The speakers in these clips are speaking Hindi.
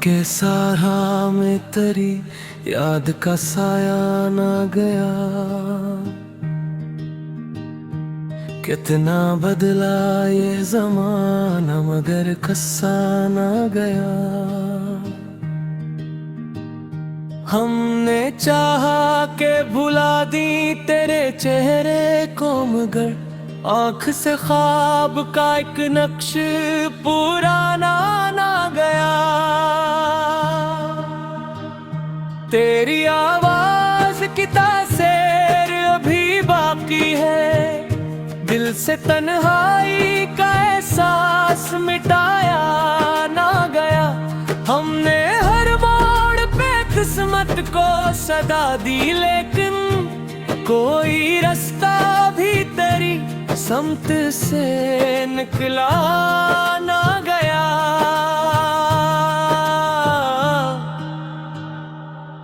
के सहारा में तेरी याद का साया ना गया। कितना बदला ये जमाना मगर कस्सा ना गया। हमने चाहा के भुला दी तेरे चेहरे को मगर आँख से ख्वाब का एक नक्श पुराना ना गया। तेरी आवाज की तासीर अभी बाकी है, दिल से तन्हाई का एहसास मिटाया ना गया। हमने हर मोड़ पे किस्मत को सदा दी लेकिन कोई रास्ता भी तेरी समत से निकला ना गया।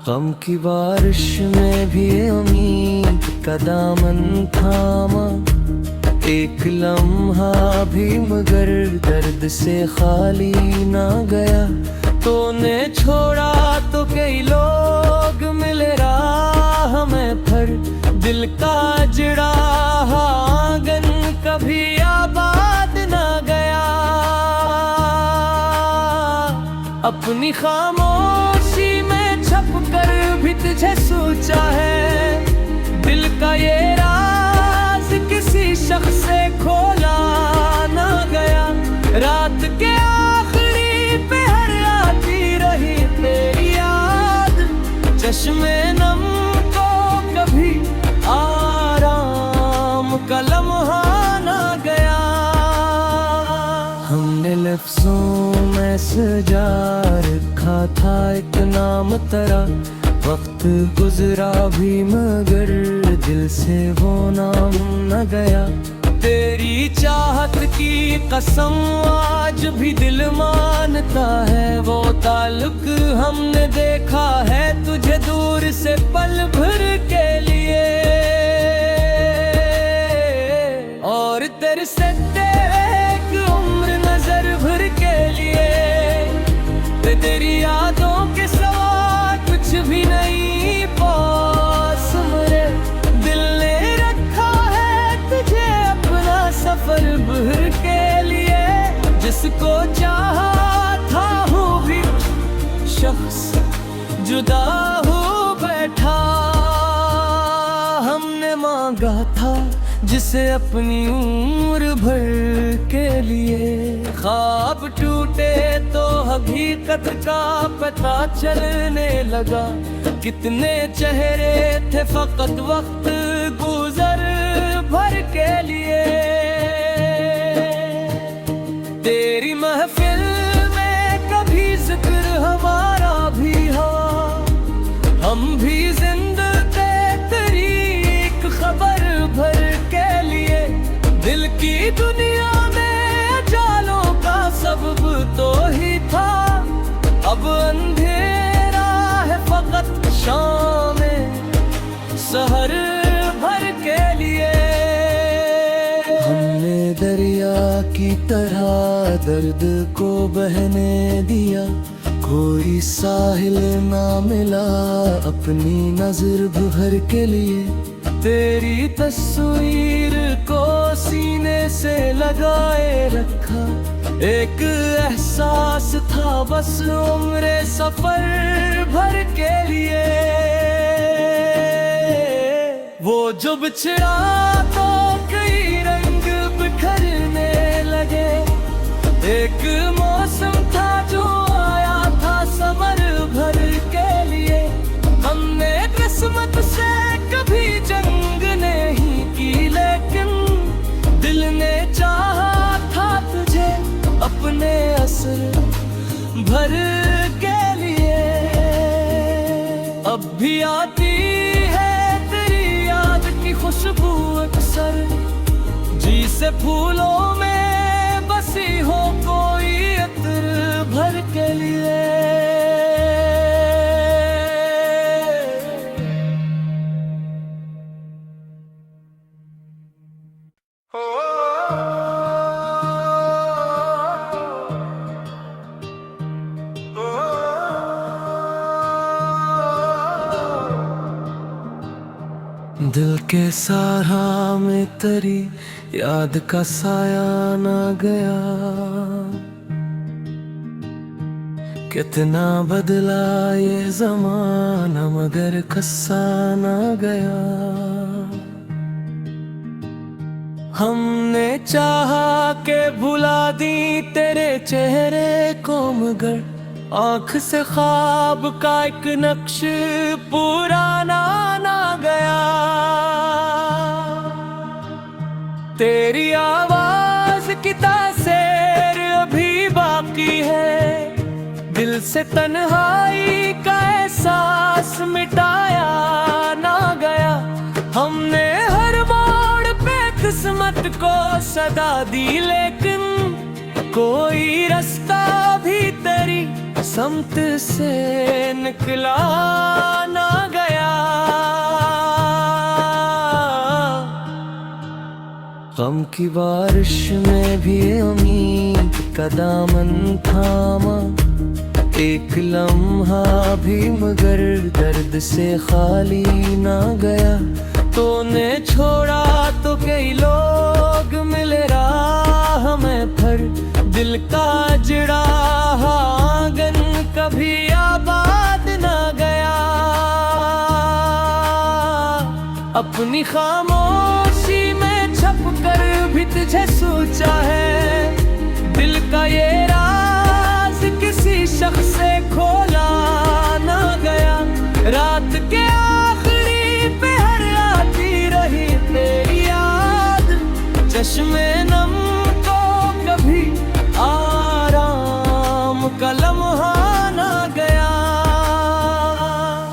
गम की बारिश में भी उम्मीद का दामन थामा, एक लम्हा भी मगर दर्द से खाली ना गया। तूने छोड़ा तो कई लोग मिले राह में पर दिल का जड़ा आंगन कभी आबाद ना गया। अपनी खामोशी में छप कर भी तुझे सोचा है, दिल का ये राज किसी शख्स से खोला ना गया। रात के आखिरी पहर आती रही तेरी याद, चश्मे नम को कभी आराम का लम्हा ना गया। हमने लफ्जों में सजा रखा था एक नाम तेरा, वक्त गुजरा भी मगर दिल से वो नाम न गया। तेरी चाहत की कसम आज भी दिल मानता है, वो ताल्लुक हमने देखा है तुझे दूर से पल भर के लिए। और तेरे से एक उम्र नजर भर के लिए, तेरी यादों के सवा कुछ भी नहीं पास मेरे। दिल ने रखा है तुझे अपना सफर भर के लिए, जिसको चाहा था हूँ भी शख्स जुदा हो बैठा। हमने मांगा था जिसे अपनी उम्र भर के लिए, ख्वाब टूटे तो हकीकत का पता चलने लगा। कितने चेहरे थे फकत वक्त गुजर भर के लिए। तेरी महफिल में कभी जिक्र हमारा भी हो, हम भी जिंदा थे तेरी एक खबर भर के लिए। दिल की दुनिया में अजालों का सबब तो ही था, अब अंधेरा है फकत शाम सहर भर के लिए। हमने दरिया की तरह दर्द को बहने दिया, कोई साहिल ना मिला अपनी नजर भर के लिए। तेरी तस्वीर को सीने से लगाए रखा, एक एहसास था बस उम्र सफर भर के लिए। वो जो बिछड़ा तो कई रंग बिखरने लगे, एक मौसम था जो आया था समर भर के लिए। हमने किस्मत से कभी जंग नहीं की लेकिन दिल ने चाहा था तुझे अपने असर भर के लिए। अब भी आती है तेरी याद की खुशबू अक्सर, जी से फूलों में बसी हो कोई अतर भर के लिए। Oh दिल के सहारा में तेरी याद का साया ना गया। कितना बदला ये जमाना मगर कस्सा ना गया। हमने चाहा के भुला दी तेरे चेहरे को मगर आँख से ख्वाब का एक नक्श पुराना ना गया। तेरी आवाज की तासीर अभी बाकी है, दिल से तन्हाई का एहसास मिटाया ना गया। हमने हर मोड़ पे किस्मत को सदा दी लेकिन कोई रास्ता भी तेरी समत से निकला ना गया। गम की बारिश में भी उम्मीद का दामन थामा, एक लम्हा भी मगर दर्द से खाली ना गया। तूने छोड़ा तो कई लोग मिले राह में पर दिल का जड़ा आंगन कभी आबाद ना गया। अपनी खामोशी में छप कर भी तुझे सोचा है, दिल का ये राज किसी शख्स से खोला ना गया। रात के आखिरी पहर आती रही तेरी याद, चश्मे नम को कभी आराम का लम्हा ना गया।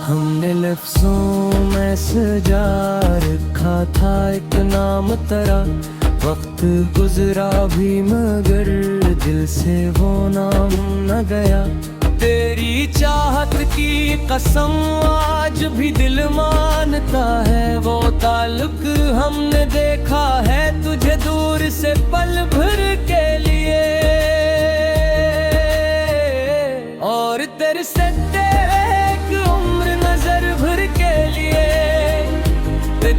हमने लफ्जों में सजा रखा था एक नाम तेरा, वक्त गुजरा भी मगर दिल से वो नाम न गया। तेरी चाहत की कसम आज भी दिल मानता है, वो ताल्लुक हमने देखा है तुझे दूर से पल भर के लिए। और तेरे से एक उम्र नजर भर के लिए,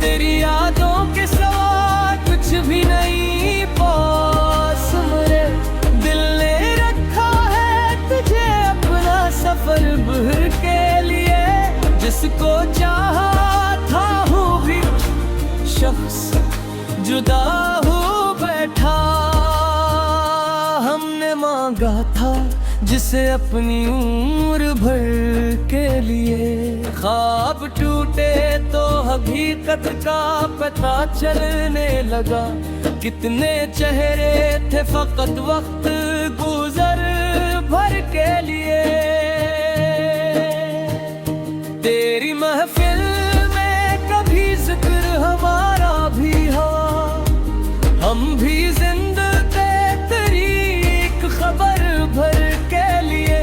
तेरी यादों के सवा कुछ भी नहीं पास मेरे। दिल ने रखा है तुझे अपना सफर भर के लिए, जिसको चाहा था हूँ भी शख्स जुदा हो बैठा। हमने मांगा था जिसे अपनी उम्र भर के लिए, ख्वाब टूटे तो हकीकत का पता चलने लगा। कितने चेहरे थे फकत वक्त गुजर भर के लिए। तेरी महफिल में कभी जिक्र हमारा भी हुआ, हम भी जिंदा थे तेरी एक खबर भर के लिए।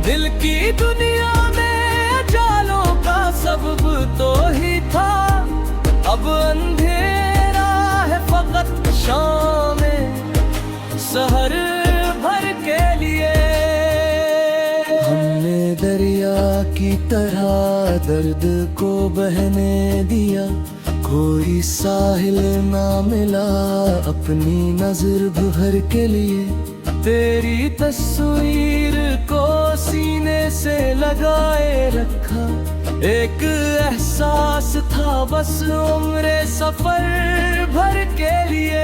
दिल की दुनिया में अजालों का सबब तो ही था, अब अंधेरा है फकत शाम सहर भर के लिए। हमने दरिया की तरह दर्द को बहने दिया, कोई साहिल ना मिला अपनी नजर भर के लिए। तेरी तस्वीर को सीने से लगाए रखा, एक एहसास था बस उम्र सफर भर के लिए।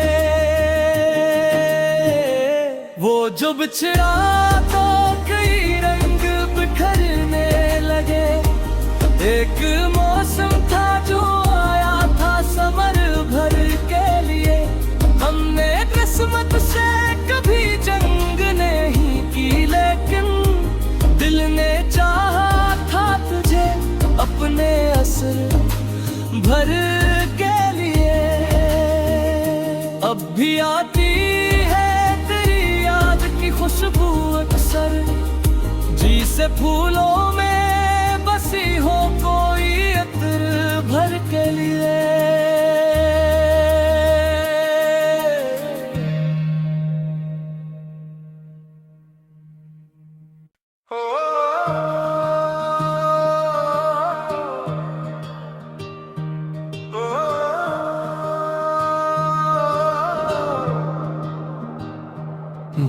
वो जो बिछड़ा तो कई रंग बिखरने लगे, एक मौसम था जो आया था समर भर के लिए। हमने किस्मत से कभी जंग नहीं की लेकिन दिल ने चाहा था तुझे अपने असर भर के लिए। अब भी आती है तेरी याद की खुशबू अक्सर, जी से फूलों में बसी हो कोई अतर भर के लिए।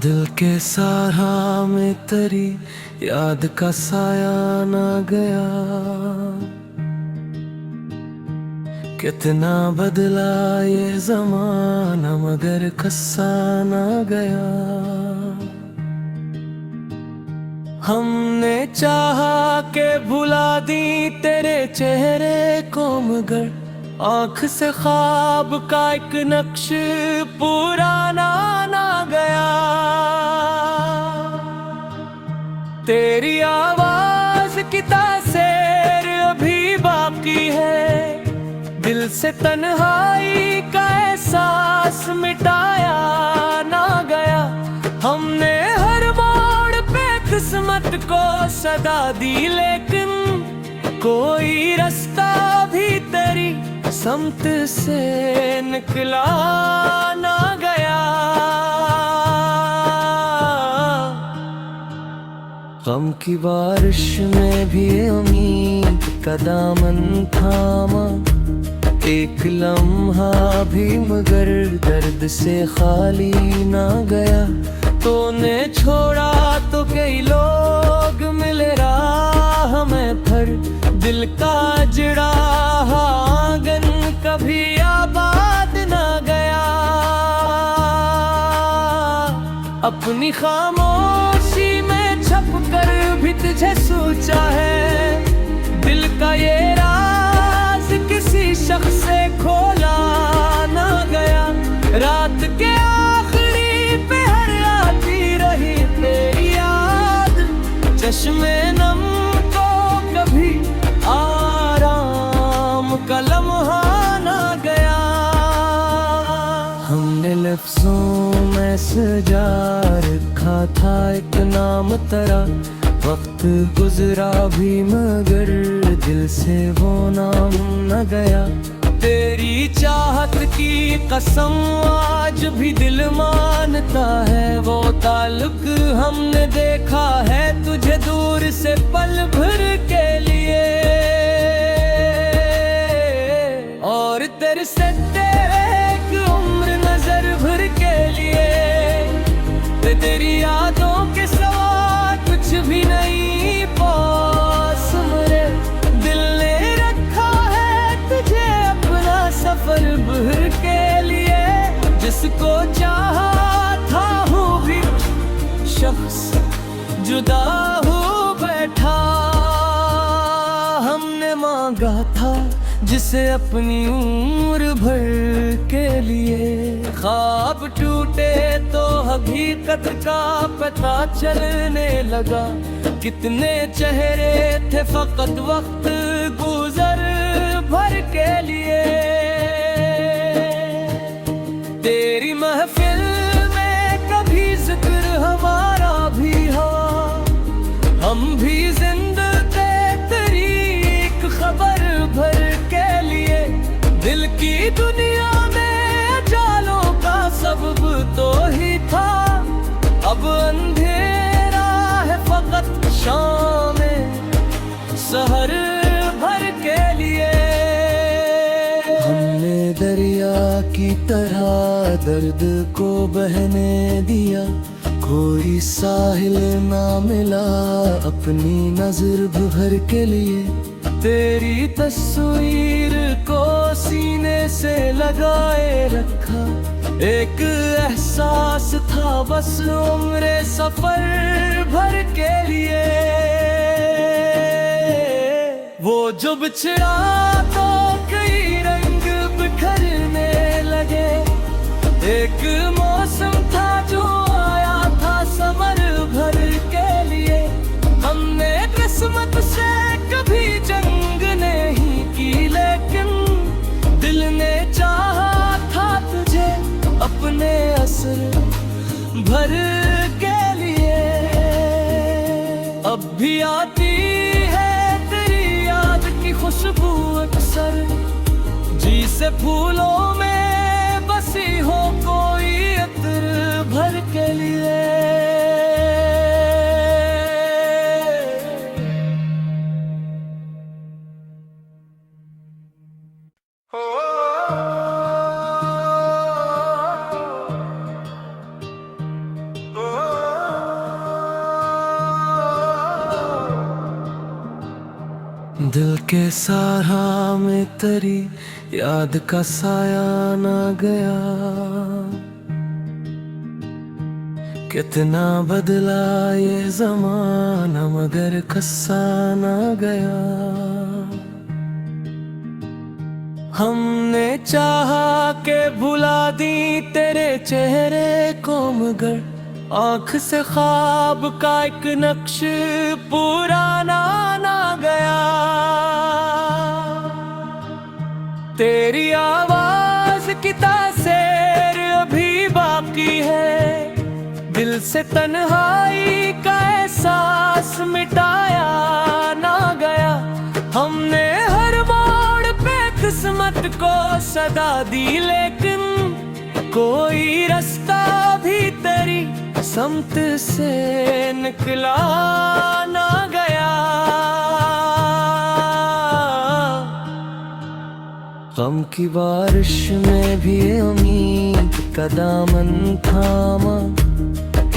दिल के सहारा में तेरी याद का साया ना गया। कितना बदला ये जमाना मगर कस्सा ना गया। हमने चाहा के भुला दी तेरे चेहरे को मगर आँख से ख्वाब का एक नक्श पुराना ना गया। तेरी आवाज की तासीर अभी बाकी है, दिल से तन्हाई का एहसास मिटाया ना गया। हमने हर मोड़ पे किस्मत को सदा दी लेकिन कोई रास्ता भी तेरी समत से निकला ना गया। गम की बारिश में भी उम्मीद का दामन थामा, एक लम्हा भी मगर दर्द से खाली ना गया। तूने छोड़ा तो कई लोग मिले राह में पर दिल का जड़ा आंगन कभी आबाद ना गया। अपनी खामोशी में छप कर भी तुझे सोचा है, दिल का ये राज किसी शख्स से खोला ना गया। रात के आखिरी पहर आती रही तेरी याद, चश्मे नम को कभी आराम का लम्हा ना गया। हमने लफ्जों में सजा रखा था एक नाम तेरा, वक्त गुजरा भी मगर दिल से वो नाम न गया। तेरी चाहत की कसम आज भी दिल मानता है, वो ताल्लुक हमने देखा है तुझे दूर से पल भर के लिए। और तेरे से एक उम्र नजर भर के लिए, तेरी यादों के सिवा कुछ भी नहीं पास मेरे। दिल ने रखा है तुझे अपना सफर भर के लिए, जिसको चाहा था हूँ भी शख्स जुदा हो बैठा। हमने मांगा था जिसे अपनी उम्र भर के लिए, ख्वाब टूटे तो हकीकत का पता चलने लगा। कितने चेहरे थे फकत वक्त गुजर भर के लिए। तेरी महफिल में कभी जिक्र हमारा भी हो, हम भी जिंदा थे तेरी एक खबर भर के लिए। दिल की दुनिया में जालों का सबब तो ही था, अब अंधेरा है फकत शाम सहर भर के लिए। हमने दरिया की तरह दर्द को बहने दिया, कोई साहिल ना मिला अपनी नजर भर के लिए। तेरी तस्वीर को सीने से लगाए रखा, एक एहसास था बस उम्र सफर भर के लिए। वो जो बिछड़ा तो कई रंग बिखरने लगे, एक मौसम था जो आया था समर भर के लिए। हमने किस्मत से कभी जंग नहीं की लेकिन दिल ने चाहा था तुझे अपने असर भर के लिए। अब भी आती है तेरी याद की खुशबू अक्सर, जी से फूलों में बसी हो कोई अतर भर के लिए। दिल के साहा में तेरी याद का साया ना गया, कितना बदला ये जमाना मगर कस्सा ना गया। हमने चाहा के भुला दी तेरे चेहरे को मगर आँख से ख्वाब का एक नक्श पुराना ना गया। तेरी आवाज की तासीर अभी बाकी है, दिल से तन्हाई का एहसास मिटाया ना गया। हमने हर मोड़ पे किस्मत को सदा दी लेकिन कोई रास्ता भी तेरी समत से निकला ना गया। गम की बारिश में भी उम्मीद का दामन थामा,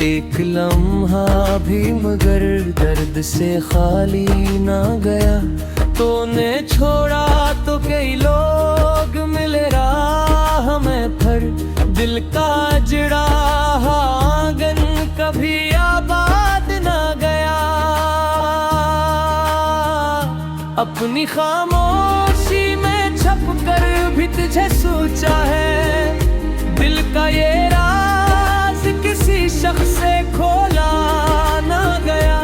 एक लम्हा भी मगर दर्द से खाली ना गया। तूने छोड़ा तो कई लोग मिले राह में फिर, दिल का जड़ा आंगन कभी आबाद ना गया। अपनी खामोशी में छप कर भी तुझे सोचा है, दिल का ये राज किसी शख्स से खोला ना गया।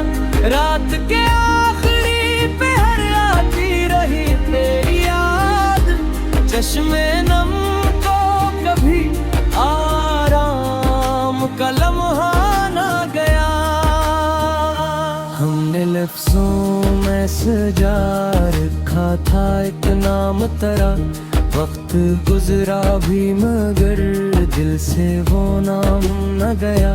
रात के आखिरी पहर आती रही तेरी याद, चश्मे नम को कभी आराम का लम्हा ना गया। हमने लफ्जों में सजा रखा था एक नाम तेरा, वक्त गुजरा भी मगर दिल से वो नाम न गया।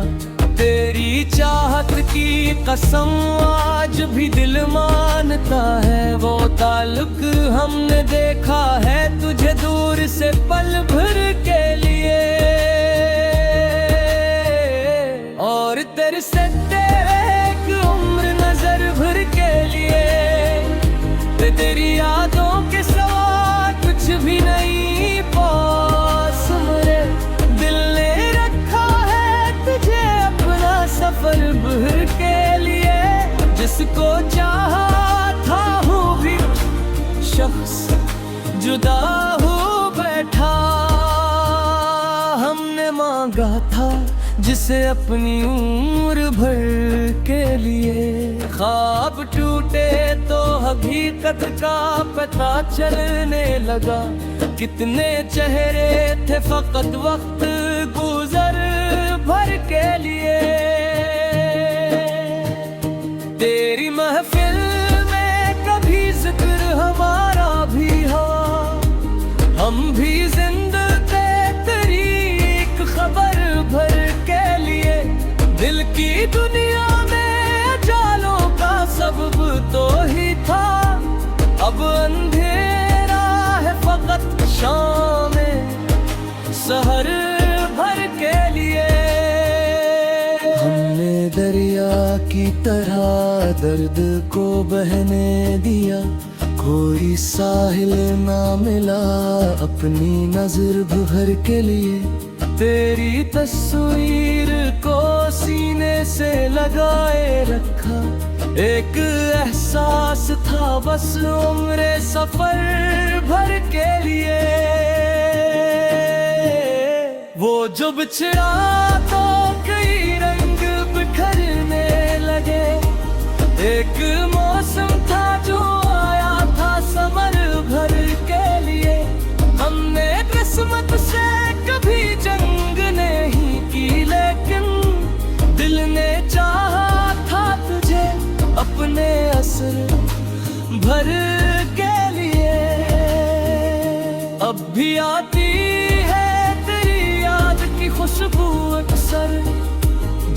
तेरी चाहत की कसम आज भी दिल मानता है, वो ताल्लुक हमने देखा है तुझे दूर से पल भर के लिए। और तेरे से तेरे एक उम्र नजर भर के लिए, तेरी यादों के सवा कुछ भी नहीं पास मेरे। दिल ने रखा है तुझे अपना सफर भर के लिए, जिसको चाहा था हूँ भी शख्स जुदा हो बैठा। हमने मांगा था जिसे अपनी उम्र भर के लिए, ख्वाब टूटे तो हकीकत का पता चलने लगा। कितने चेहरे थे फकत वक्त गुजर भर के लिए। तेरी महफिल में कभी जिक्र हमारा भी हुआ, हम भी जिंदा थे तेरी एक खबर भर के लिए। दिल की दुनिया में जालों का सबब तो ही था, अब अंधेरा है फकत शाम सहर भर के लिए। हमने दरिया की तरह दर्द को बहने दिया, कोई साहिल ना मिला अपनी नजर भर के लिए। तेरी तस्वीर को सीने से लगाए रखा, एक एहसास था बस उम्र सफर भर के लिए। वो जो बिछड़ा तो कई रंग बिखरने लगे, एक मौसम था जो आया था समर भर के लिए। हमने किस्मत से कभी जंग नहीं की लेकिन दिल ने चाहा था तुझे अपने असर भर के लिए। अब भी आती है तेरी याद की खुशबू अक्सर,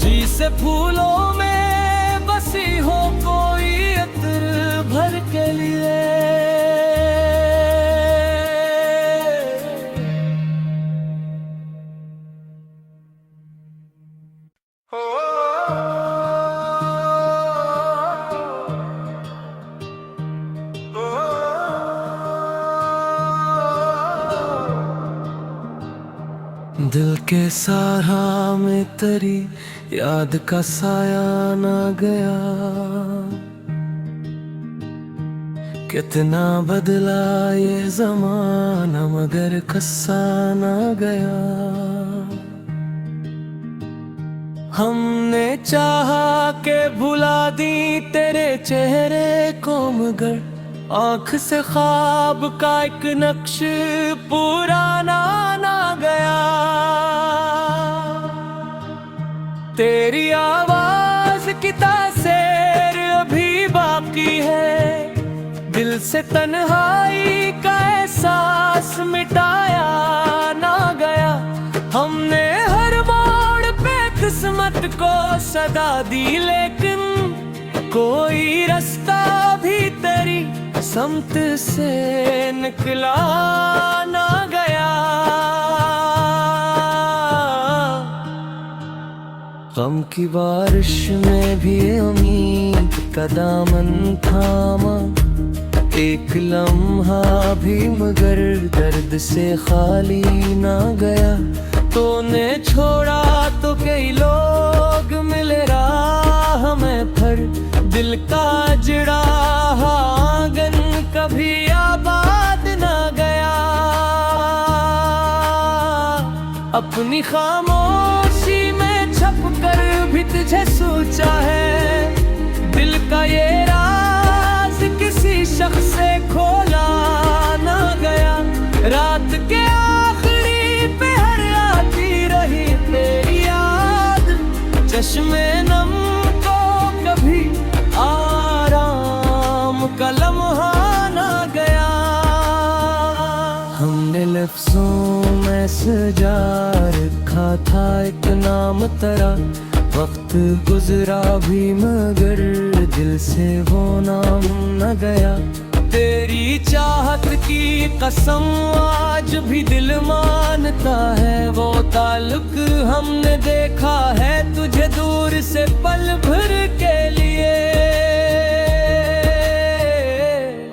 जी से फूलों में बसी हो कोई अतर भर के लिए। Oh दिल के सारा में तेरी याद का साया ना गया। कितना बदला ये जमाना मगर कस्सा ना गया। हमने चाहा के भुला दी तेरे चेहरे को मगर आँख से ख्वाब का एक नक्श पुराना ना गया। तेरी आवाज की तासीर अभी बाकी है, दिल से तन्हाई का एहसास मिटाया ना गया। हमने हर मोड़ पे किस्मत को सदा दी लेकिन कोई रास्ता भी तेरी समत से निकला ना गया। गम की बारिश में भी उम्मीद का दामन थामा, एक लम्हा भी मगर दर्द से खाली ना गया। तूने छोड़ा तो कई लोग मिले राह में, पर दिल का जड़ा आंगन कभी आबाद ना गया। अपनी खामोशी में छप कर भी तुझे सोचा है, दिल का ये राज किसी शख्स से खोला ना गया। रात के आखिरी पहर आती रही तेरी याद, चश्मे नम को कभी आराम का लम्हा ना गया। हमने लफ्जों में सजा रखा था एक नाम तेरा, वक्त गुजरा भी मगर दिल से वो नाम न गया। तेरी चाहत की कसम आज भी दिल मानता है, वो ताल्लुक हमने देखा है तुझे दूर से पल भर के लिए।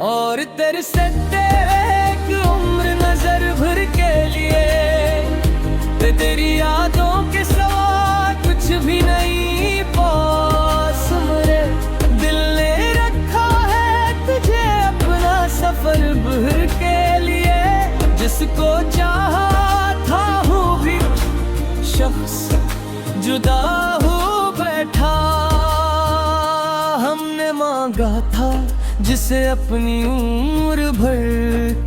और तेरे से तेरे एक उम्र नजर भर के लिए, तेरी यादों के सवा कुछ भी नहीं पास मेरे। दिल ने रखा है तुझे अपना सफर भर के लिए, जिसको चाहा था हूँ भी शख्स जुदा हो बैठा। हमने मांगा था जिसे अपनी उम्र भर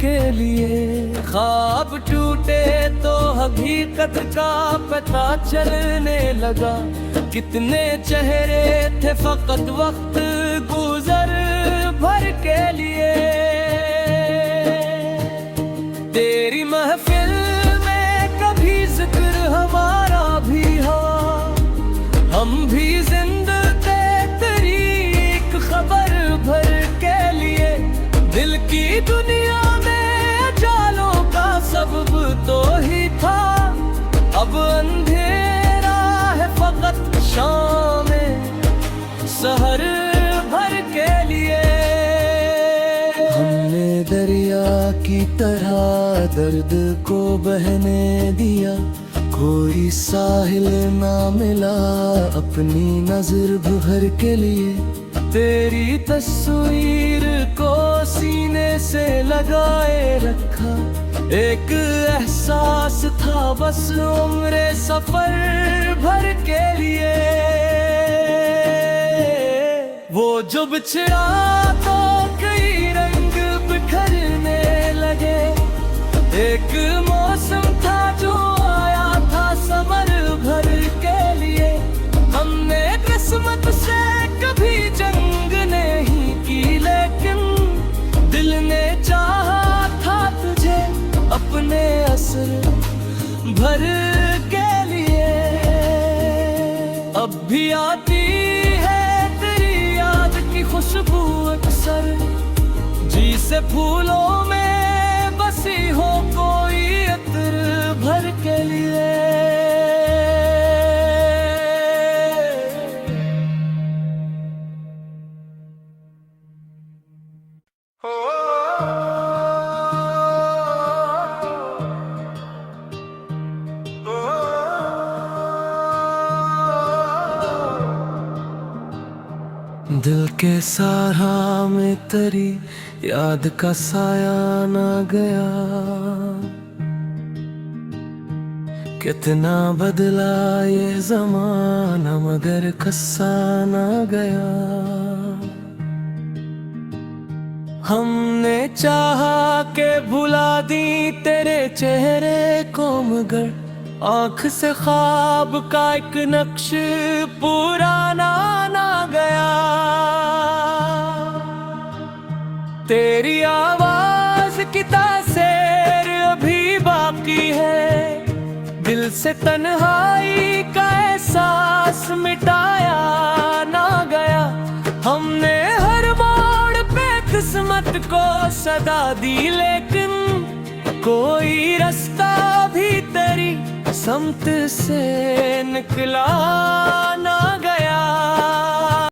के लिए, ख्वाब टूटे तो हकीकत का पता चलने लगा। कितने चेहरे थे फकत वक्त गुजर भर के लिए। तेरी महफिल में कभी जिक्र हमारा भी हो, हम भी जिंदा थे तेरी एक खबर भर के लिए। दिल की दुनिया में जालों का सबब तो ही था, अब अंधेरा है फकत शाम सहर भर के लिए। हमने दरिया की तरह दर्द को बहने दिया, कोई साहिल ना मिला अपनी नजर भर के लिए। तेरी तस्वीर को सीने से लगाए रखा, एक एहसास था बस उम्र सफर भर के लिए। वो जो बिछड़ा तो कई रंग बिखरने लगे, एक मौसम था जो आया था समर भर के लिए। हमने किस्मत से कभी जंग नहीं की, लेकिन दिल ने चाहा था तुझे अपने असर भर के लिए। अब भी आती है तेरी याद की खुशबू अक्सर, जी से फूलों में बसी हो कोई अतर भर के लिए। के सारा में तेरी याद का साया ना गया। कितना बदला ये जमाना मगर कस्सा ना गया। हमने चाहा के भुला दी तेरे चेहरे को मगर आँख से ख्वाब का एक नक्श पुराना ना गया। तेरी आवाज की तासीर अभी बाकी है, दिल से तन्हाई का एहसास मिटाया ना गया। हमने हर मोड़ पे किस्मत को सदा दी लेकिन कोई रास्ता भी तेरी समत से निकला ना